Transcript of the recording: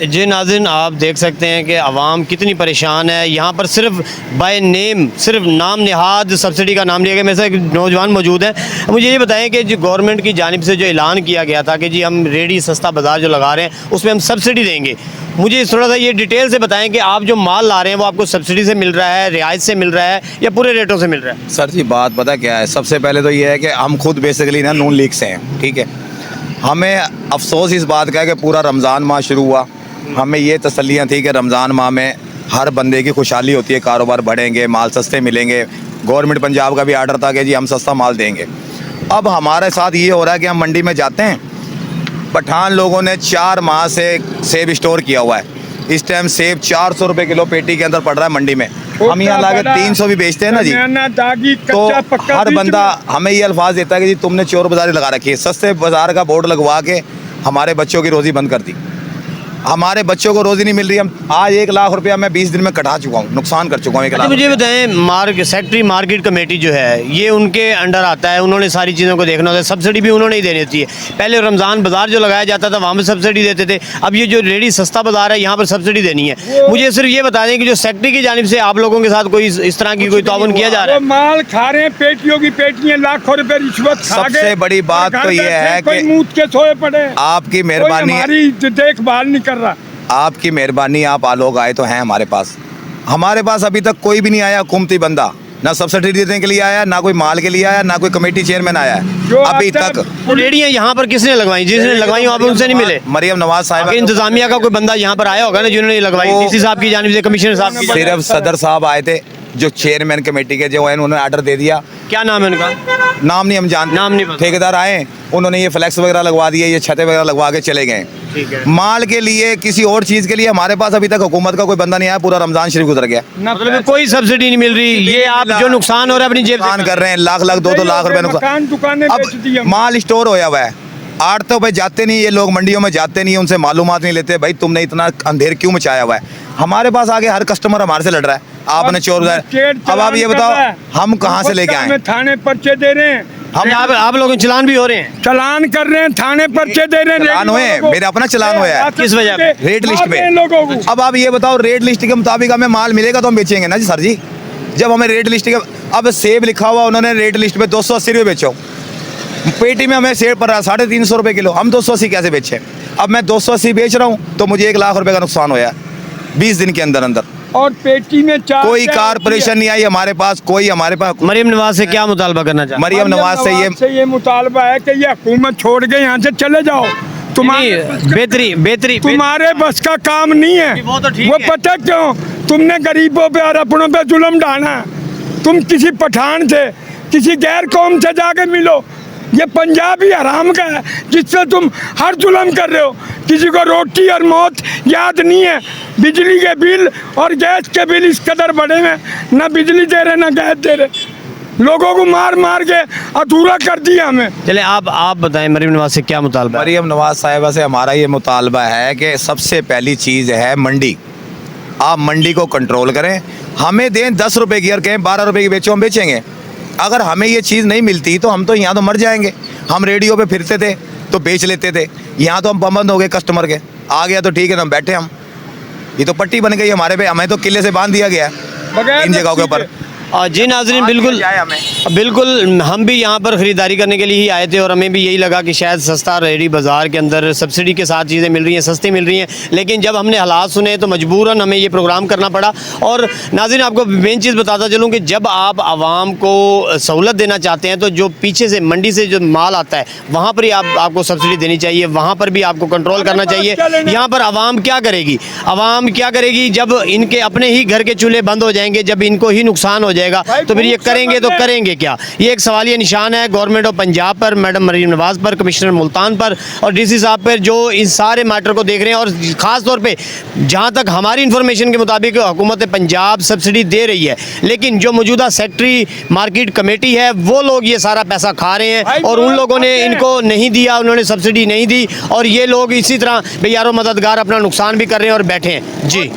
जी नाज़रीन, आप देख सकते हैं कि आवाम कितनी परेशान है। यहाँ पर सिर्फ बाय नेम, सिर्फ नाम निहाद सब्सिडी का नाम लिया गया। मेरे साथ एक नौजवान मौजूद है। मुझे ये बताएं कि जो गवर्नमेंट की जानिब से जो ऐलान किया गया था कि जी हम रेडी सस्ता बाज़ार जो लगा रहे हैं उसमें हम सब्सिडी देंगे, मुझे थोड़ा सा ये डिटेल से बताएं कि आप जो माल ला रहे हैं वो आपको सब्सिडी से मिल रहा है, रियायत से मिल रहा है या पूरे रेटों से मिल रहा है? सर जी बात पता क्या है, सबसे पहले तो ये है कि हम खुद बेसिकली ना नून लीग से हैं, ठीक है। हमें अफसोस इस बात का है कि पूरा रमज़ान माह शुरू हुआ, हमें ये तसल्लियाँ थी कि रमज़ान माह में हर बंदे की खुशहाली होती है, कारोबार बढ़ेंगे, माल सस्ते मिलेंगे। गवर्नमेंट पंजाब का भी आर्डर था कि जी हम सस्ता माल देंगे। अब हमारे साथ ये हो रहा है कि हम मंडी में जाते हैं, पठान लोगों ने 4 माह से सेब स्टोर किया हुआ है। इस टाइम सेब 400 रुपये किलो पेटी के अंदर पड़ रहा है मंडी में। हम यहाँ लाके 300 भी बेचते हैं ना जी। तो हर बंदा हमें ये अल्फाज देता है कि जी तुमने चोर बाज़ारी लगा रखी है। सस्ते बाज़ार का बोर्ड लगवा के हमारे बच्चों की रोज़ी बंद कर दी। हमारे बच्चों को रोज़ी नहीं मिल रही। हम आज 1 लाख रुपया मैं 20 दिन में कटा चुका हूँ, नुकसान कर चुका हूँ 1 लाख। मुझे बताएं, सेक्रेटरी मार्केट कमेटी जो है ये उनके अंडर आता है, उन्होंने सारी चीज़ों को देखना होता है, सब्सिडी भी उन्होंने ही देनी होती है। पहले रमज़ान बाज़ार जो लगाया जाता था वहाँ पर सब्सिडी देते थे, अब ये जो रेडी सस्ता बाज़ार है यहाँ पर सब्सिडी देनी है। मुझे सिर्फ ये बता दें कि जो सेक्रेटरी की जानिब से आप लोगों के साथ कोई इस तरह की कोई ताउन किया जा रहा है? माल खा रहे हैं, पेटियों की पेटियां, लाखों रुपए रिश्वत खा गए। सबसे बड़ी बात तो ये है कि मूत के सोए पड़े। आपकी मेहरबानी, हमारी देखभाल नहीं कर रहा। आपकी मेहरबानी, आप लोग आए तो हैं हमारे पास। हमारे पास अभी तक कोई भी नहीं आया हुकूमती बंदा, ना सब्सिडी देने के लिए आया, ना कोई माल के लिए आया, ना कोई कमेटी चेयरमैन आया है अभी तक। तो रेडियाँ यहाँ पर किसने लगवाई? जिसने लगवाई वहाँ पर उनसे नहीं मिले? मरियम नवाज साहब। इंतजामिया का कोई बंदा यहाँ पर आया होगा ना जिन्होंने लगवाई? डीसी साहब की जानिब से, कमिश्नर साहब की? सिर्फ सदर साहब आए थे जो चेयरमैन कमेटी के, जो है उन्होंने आर्डर दे दिया। क्या नाम है उनका? नाम नहीं हम जानते, नाम नहीं पता। ठेकेदार आए, उन्होंने ये फ्लैक्स वगैरह लगवा दिए, ये छतें वगैरह लगवा के चले गए। ठीक है। माल के लिए, किसी और चीज़ के लिए हमारे पास अभी तक हुकूमत का कोई बंदा नहीं आया। पूरा रमजान शरीफ गुजर गया, मतलब कोई सब्सिडी नहीं मिल रही। ये आप जो नुकसान हो रहा है अपनी जेब नुकसान कर रहे हैं, लाख 2-2 लाख रुपए नुकसान। अब माल स्टोर होया हुआ है, आड़तों पे जाते नहीं ये लोग, मंडियों में जाते नहीं, उनसे मालूमात नहीं लेते भाई तुमने इतना अंधेर क्यों मचाया हुआ है। हमारे पास आगे हर कस्टमर हमारे से लड़ रहा है, आपने चोर। अब आप ये बताओ हम कहाँ से लेके आए? थाने पर्चे दे रहे हैं हम, आप लोगों के चलान भी हो रहे हैं? चलान कर रहे हैं, थाने पर्चे दे रहे हैं। चलान हुए, मेरा अपना चलान हुआ है। किस वजह पे? रेट लिस्ट पे। अब आप ये बताओ, रेट लिस्ट के मुताबिक हमें माल मिलेगा तो हम बेचेंगे ना जी सर जी। जब हमें रेट लिस्ट के, अब सेब लिखा हुआ उन्होंने रेट लिस्ट पे 280 रुपये बेचो, पेटी में हमें सेब पड़ रहा है 350 रुपये किलो, हम 280 कैसे बेचे? अब मैं 280 बेच रहा हूँ तो मुझे 1 लाख रुपए का नुकसान होया 20 दिन के अंदर अंदर। और पेटी में कोई कारपोरेशन नहीं आई हमारे पास, कोई हमारे पास। मरियम नवाज से क्या मुतालबा करना चाहते? मरियम नवाज से ये मुतालबा है कि ये हुकूमत छोड़ के यहाँ से चले जाओ। बेहतरी तुम्हारे बस का काम नहीं है। वो तो ठीक वो है। पता क्यों? तुमने गरीबों पे और अपनों पे जुल्म डाला। तुम किसी पठान से, किसी गैर कौम से जाके मिलो। ये पंजाबी हराम का है जिससे तुम हर जुल्म कर रहे हो। किसी को रोटी और मौत याद नहीं है। बिजली के बिल और गैस के बिल इस कदर बढ़े हैं, ना बिजली दे रहे ना गैस दे रहे। लोगों को मार मार के अधूरा कर दिया हमें। चले आप बताएं मरियम नवाज से क्या मुतालबा? मरियम नवाज साहिबा से हमारा ये मुतालबा है कि सबसे पहली चीज़ है मंडी। आप मंडी को कंट्रोल करें, हमें दें 10 रुपये की और कहें 12 रुपये की बेचो, हम बेचेंगे। अगर हमें ये चीज़ नहीं मिलती तो हम तो यहाँ तो मर जाएंगे। हम रेडियो पे फिरते थे तो बेच लेते थे, यहाँ तो हम पाबंद हो गए कस्टमर के। आ गया तो ठीक है, तो हम बैठे, हम ये तो पट्टी बन गई हमारे पे, हमें तो किले से बांध दिया गया है इन जगहों के ऊपर। जी नाज़रीन, बिल्कुल हम भी यहाँ पर ख़रीदारी करने के लिए ही आए थे और हमें भी यही लगा कि शायद सस्ता रेडी बाज़ार के अंदर सब्सिडी के साथ चीज़ें मिल रही हैं, सस्ती मिल रही हैं। लेकिन जब हमने हालात सुने तो मजबूरन हमें ये प्रोग्राम करना पड़ा। और नाज़रीन, आपको मेन चीज़ बताता चलूँ कि जब आप आवाम को सहूलत देना चाहते हैं तो जो पीछे से मंडी से जो माल आता है वहाँ पर ही आपको सब्सिडी देनी चाहिए, वहाँ पर भी आपको कंट्रोल करना चाहिए। यहाँ पर आवाम क्या करेगी? आवाम क्या करेगी जब इनके अपने ही घर के चूल्हे बंद हो जाएंगे, जब इनको ही नुकसान हो जाएगा तो फिर ये करेंगे तो करेंगे क्या? ये एक सवालिया निशान है गवर्नमेंट ऑफ पंजाब पर, मैडम मरियम नवाज पर, कमिश्नर मुल्तान पर और डीसी साहब पर, जो इस सारे मैटर को देख रहे हैं। और ख़ास तौर पे जहाँ तक हमारी इन्फॉर्मेशन के मुताबिक हुकूमत पंजाब सब्सिडी दे रही है, लेकिन जो मौजूदा सेक्रेटरी मार्केट कमेटी है वो लोग ये सारा पैसा खा रहे हैं और उन लोगों ने इनको नहीं दिया, उन्होंने सब्सिडी नहीं दी और ये लोग इसी तरह बेयारो मददगार अपना नुकसान भी कर रहे हैं और बैठे हैं। जी।